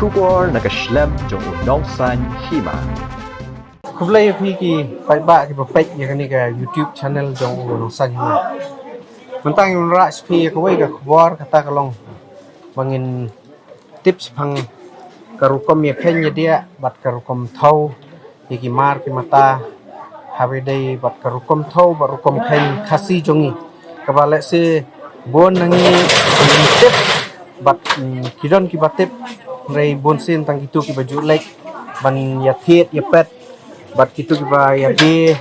Shubor na kashlem jong unongsan hima. Kublai ki ba ki pek ya kan ka YouTube channel jong unongsan hima. Mentang yung ras pi ka wei ka khwar kata kalong bangin tips phang karukom ya khen ya dia bat karukom thau ki mar ki mata habe dai bat karukom thau bat rukom khen khasi jongi kabale se bon nangi tip bat kidon ki batip rei bonsin tang itu ki baju lek ban ya thiet ya pet bat kitu ki ba ya de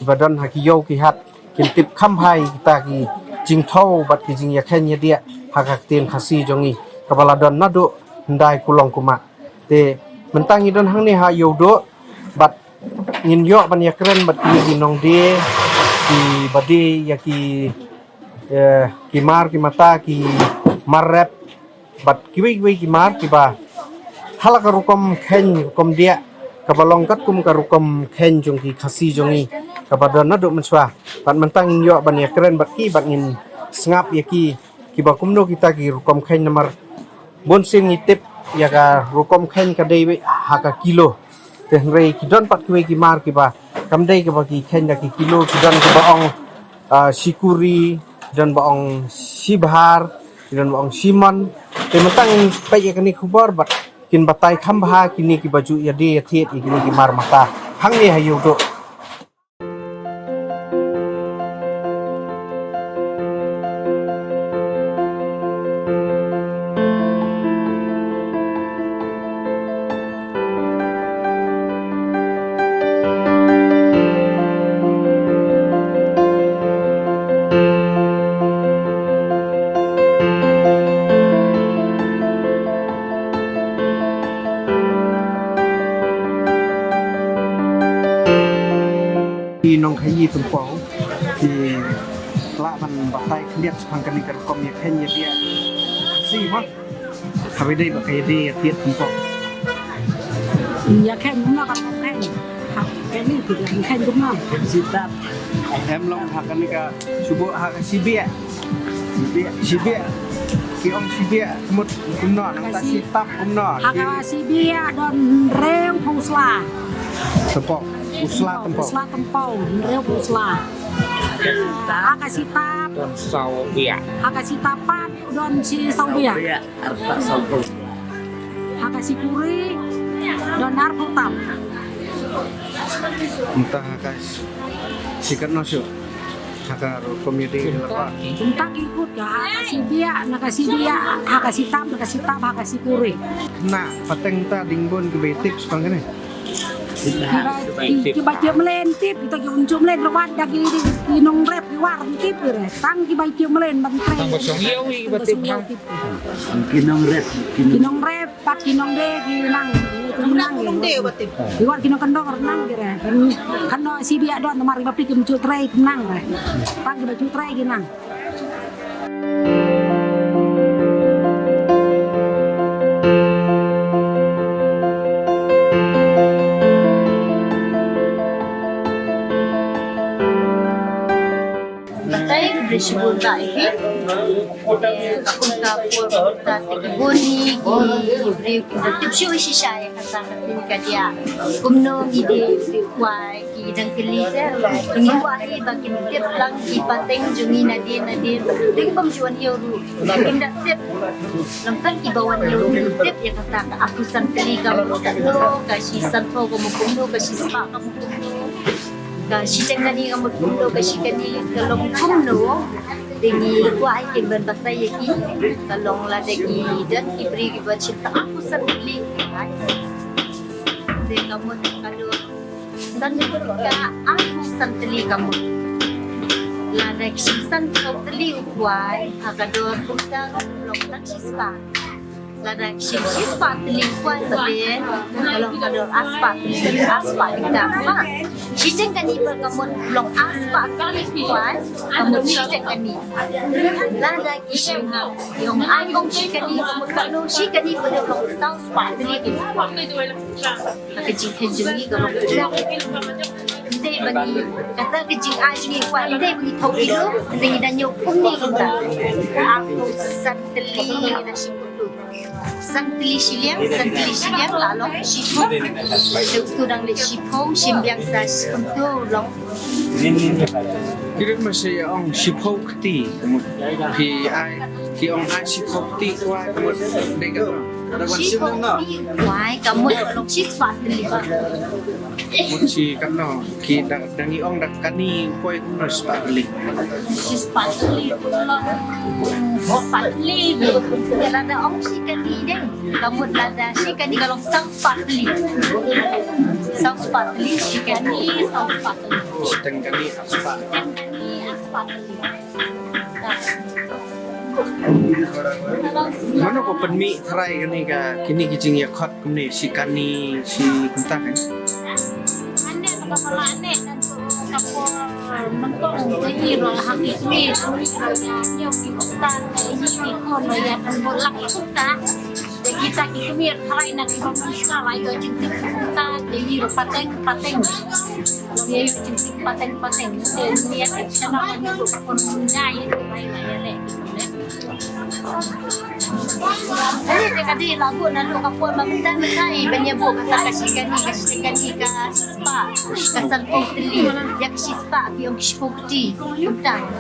badan haki yo ki hat kin tip kham hai kita ki jing thau bat ki jing ya khen ya dia hakak tin khasi jongi kabala don nado ndai kulong kuma te mentang idon hang ni ha yo do bat ngin yo ban ya keren bat ki nong de ki badi ya ki mar ki mata ki marrep bat kiwi ki mar ki ba halak rukom khen rukom dia kabalong kat kum karukom khen jong ki khasi jongi kabada nado menswa bat mentang yo ban ya keren bat ki bat ngin sngap ya ki ba kumno kita ki rukom khen nomor bonsin ngitip ya ka rukom khen ka dei haka kilo te rei ki don pat ki mar ki ba kam dei ka ba ki khen ya ki kilo ki don ki baong sikuri don baong sibhar don baong simon te mentang pe ya kani khubor bat kin batai khambha kini ki baju ya de thiet kini ki mar mata hang ni hayu do nong khayi tumpo ki la ban batai khliap phang kan kan kom ya khen ya dia si ma habe dei ba kai dei tiet tumpo ya khen nó còn khen học cái này thì là khen cũng ngon dịp tập em long hakan ni ka subo hak sibia ki ong sibia mut kumno nang ta sitap kumno hak sibia don reu pusla tumpo usla tempo reu pusla hak sitap don sau bia hak sitapan don si sau bia arta sau hak sikuri don arputam entah hak sikat nosyo hak komedi apa chúng ta ikut ke hak sibia hak sitam hak sikuri na pateng ta dingbon ke betik sepang kene kita cium len tip kita cium len lewat dagi kinong rep luar tip re tang kita cium len bantai tang bosong iyo wi batip kinong rep pat kinong de kinang kinong de batip luar kinong kendong renang kira kan no si biak don mari bapik muncul tray kenang re tang kita muncul tray kinang Bersyukurlah ini, kita buni, beri tips isi saya kata ketika dia kumno ide kuai dan kelisa, ini wahi bagi tiap lang ipateng jungi nadin, dengan pemjuan yoru, kita tiap lampan ibawan yoru tiap ya kata aku santri kamu tak lo, kasih santo kamu kumno, kasih spa kamu kumno. Kasi kani kamu kumno kasi kani kalong kumno dengi kuai ke berbatai yaki kalong la degi dan ibri buat cinta aku sendiri de kamu kado sendiri ka aku sendiri kamu la degi sendiri kuai akador kumta long taksispa la degi sispa telikuan bebe kalong kador aspa kita apa Shijeng kani berkamun long aspa kali kuat, kamu shijeng kani. Lada kisah yung ayong shikani kamu kalau shikani pada long tahu spa tadi gitu. Kecil kejungi kalau Hindi bagi kata kecil ayong kuat, hindi bagi tahu itu, hindi dan yung kumni kita. Aku santeli na shikutu. santli siliang lalong shipo tudang le shipo simbiang sa untuk long Kira masih orang Shipokti, ki orang Shipokti kuat, mereka shipo why kamu long shispatli Muci kano ki dangi ong dak kani koi kuno spatli. shispatli long spatli ada ong shikani deh kamu ada shikani kalau sang spatli shikani sang spatli Sedang kani aspa. Mana ko penmi try kani ka kini kijing ya khot kuni si kani si kunta kan. Anek kalau anek dan kapur mentong jadi roh hakik ni yang dibutuhkan ini kon ya dan bolak kita kita mir try nak bangun skala yo cinta kita jadi roh pateng dia yo cinta pateng dia action apa ni kon nyai lain lek Jadi kadi lagu nalu kapur mentai banyabu kata kasihkan ni ka spa kasal putli yak spa yang kishpukti utang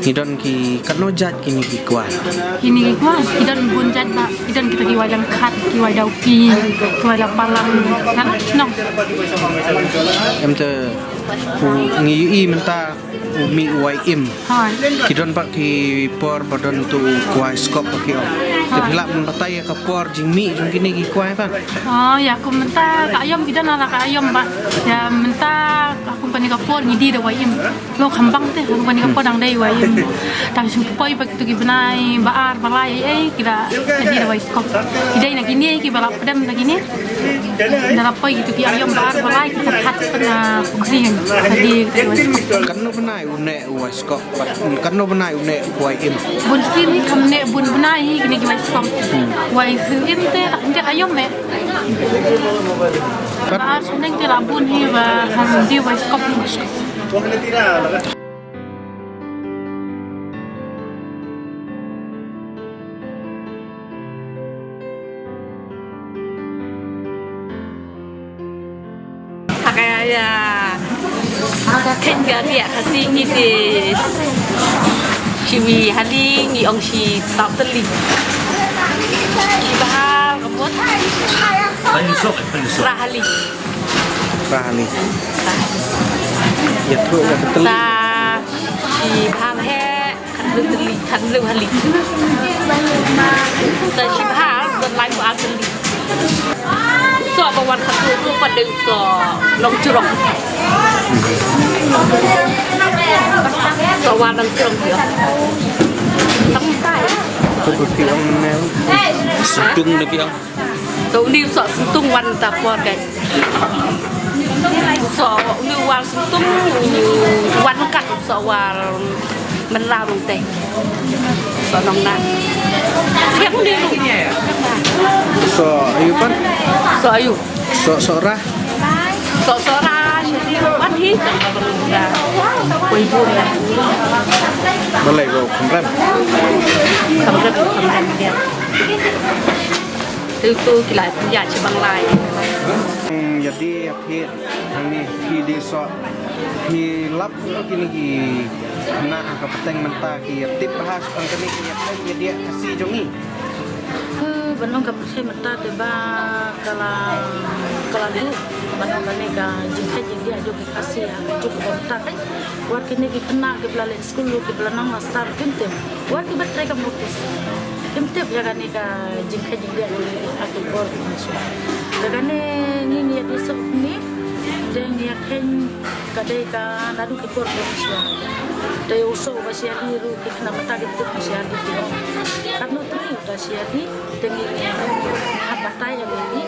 Hidon ki kano jat kini ki kuat. Kini kuat idan bunjat ba idan kita ki walang khat ki wadau ki walang palang kan no Em te ngi menta mi wai im. hai Kidon pak ki por badon tu kuai skop pak ki. Tepilak mentai ka por jing mi jung kini ki kuai pak. oh ya aku menta ka ayam kita nala ka ayam ba ya menta aku pani ka por ngidi de waim lo khambang te aku pani ka por dang dei waim ta supoi pak tu ki benai baar balai kita jadi de wais kop idai na gini ki balap pedam na gini dalam poi gitu ki ayam baar balai kita khat pena kring jadi Kano benai une wai skop. Kano benai une kuai im. bun sini kamne bun benai gini ki wais kop wais sini te tak ayam me baar seneng te labun hi ba ham di wais kop Kaya kenga dia kasi ngiti Shiwi hali ngi ong shi sauteli Ibahal kebut Rahali Rahali. Ya tu ya betul. Ta Ibahal he kan lu hali Ta Ibahal dan lain buat teli So bawan khatu tu pada so long curong So wan long curong dia Tamtai Seperti orang menel. Sentung na biyang. Tau ni so sentung wan ta por kai So ni wan sentung wan kat so wal men lao dong teh So nong na Thiam ni lu So ayu pan. So ayu So rah. So ra jadi wan hi Koi bun lah Balai go kemrem. Kamrem dia Tu kila ya cebang lai Jadi akhir ini ki desa ki lap kini ki kena ka peteng menta ki tip bahas ang kini ki ya dia kasih jongi. Banong ka perse mata de ba kala du banong ka ne ka jingka jingi ajo ke kasih ya ajo ke mata kai war kini ki kena ke belale school ke belanang master kintem war ki batrai ka mutus kintem ya kan ka jingka jingi ajo aku bor masuk dagane ni ya besok ni dan ya ken kadai ka nadu ke bor masuk dai uso ba siari ru ke kena mata ke tu siari ti karena tu ta siari dengan habatai ya beli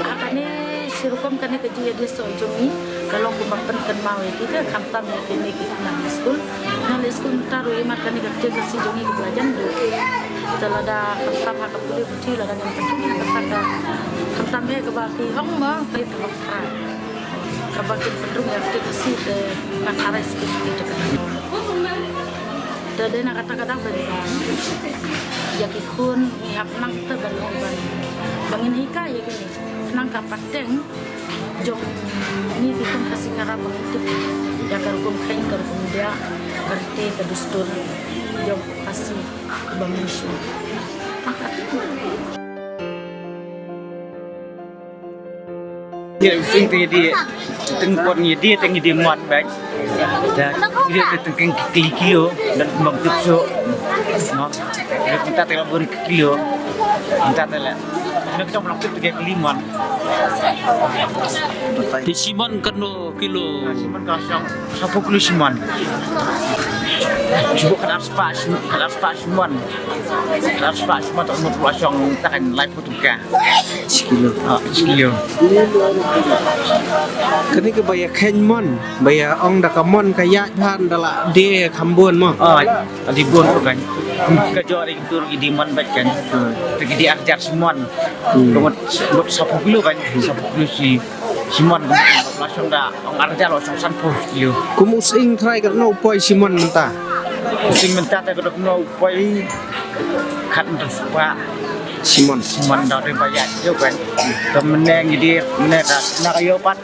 akane sirukom kane ke dia de so jongi kalau kumampan kan mau kita kamtam ya kene kita na school taru imat kane ke dia si jongi ke belajar do telah ada kentam hak boleh bukti lah dan yang penting kata kentam dia kebaki hong mah dia terlepas kebaki pendung yang dikasih ke nakara sedikit dan nak kata-kata benar ya kikun ngihap nang terbangun bangin hika ya gini nang kapateng jong ni dikun kasih ngara bentuk ya karukum kain karukum dia kerti kedustur jong kasih bamishu dia using dia tengkon dia tengi dia muat baik dan dia tengking kilo dan kembang tipso no dia minta telah beri kilo minta telah nak kita melakuk 3 kiliman Di Simon kano kilo. Simon kasang 10 kilo Simon cuba kadar spas Simon tak mau pelasong takan live putuka sekilo Kani ke baya kenmon, baya ong dakamon kaya pan dala de kambon mo. di bon kan kerja hari itu di man baik kan pergi di ajar Simon buat 10 kilo kan 10 kilo si Simon langsung dah orang ajar langsung 10 kilo Kumusing try kat no poi Simon menta. sing minta tak kena mau poi kan terus pak Simon. dah bayar yo kan temeneng jadi mereka nak ayo pat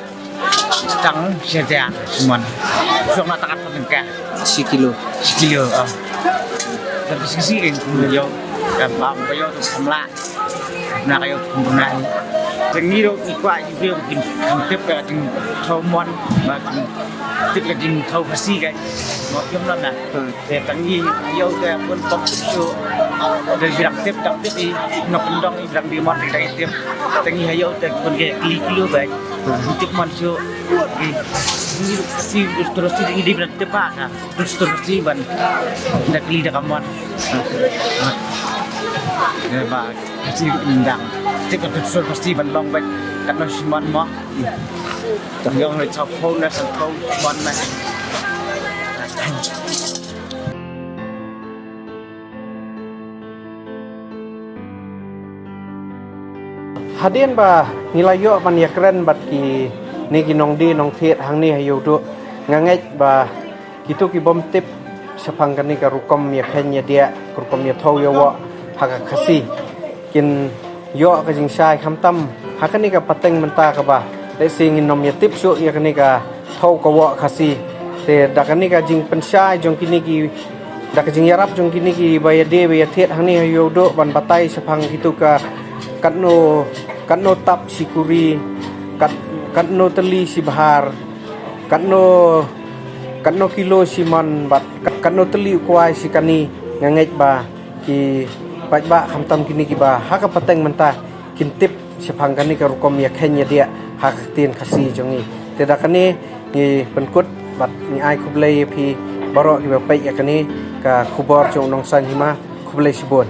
tang saja Simon so nak takat penengkah Sikilo. tapi sisi kan yo gampang yo tu samla nak ayo kumpulan Tengi do ikwa juga bikin tip ka ting thomon ma tip ka ting thau phasi kan mo yom lan na te tangi yo te pun pok su de birak tip di no pendong i birak di mon dai tip tangi hayo te pun ke kilo bai tip mon su ini si terus di birak tip pa ka terus si ban dak li dak mon ya ba si indang Jika betul pasti bandong baik karena Simon mah, yang le chọc phone na sân khấu Simon này. Hadian ba nilayo man yakren bat ki ni ginong di nong thiet hang ni hayo do nganget ba kitu ki bom tip sapang kan ni ka rukom ya khen ya dia rukom ya thau yo wa haka khasi kin yo ka jing sai kham tam hakani ka pateng menta ka ba le sing in nom ya tip su ya kani ka thau ka wa khasi te dakani ka jing pensai jong kini ki dak jing yarap jong kini ki ba ya de ba ya thiet hang ni yo do ban batai sapang kitu ka katno tap sikuri katno teli si bahar katno kilo si man bat katno teli kuai si kani nganget ba ki baik ba hamtam kini kiba haka pateng menta kintip sepang kani ka rukom ya khenya dia hak tin khasi jongi teda kani ni penkut bat ni ai kublai pi barok kiba pai ya kani ka khubor jong nong san hima kublai sibon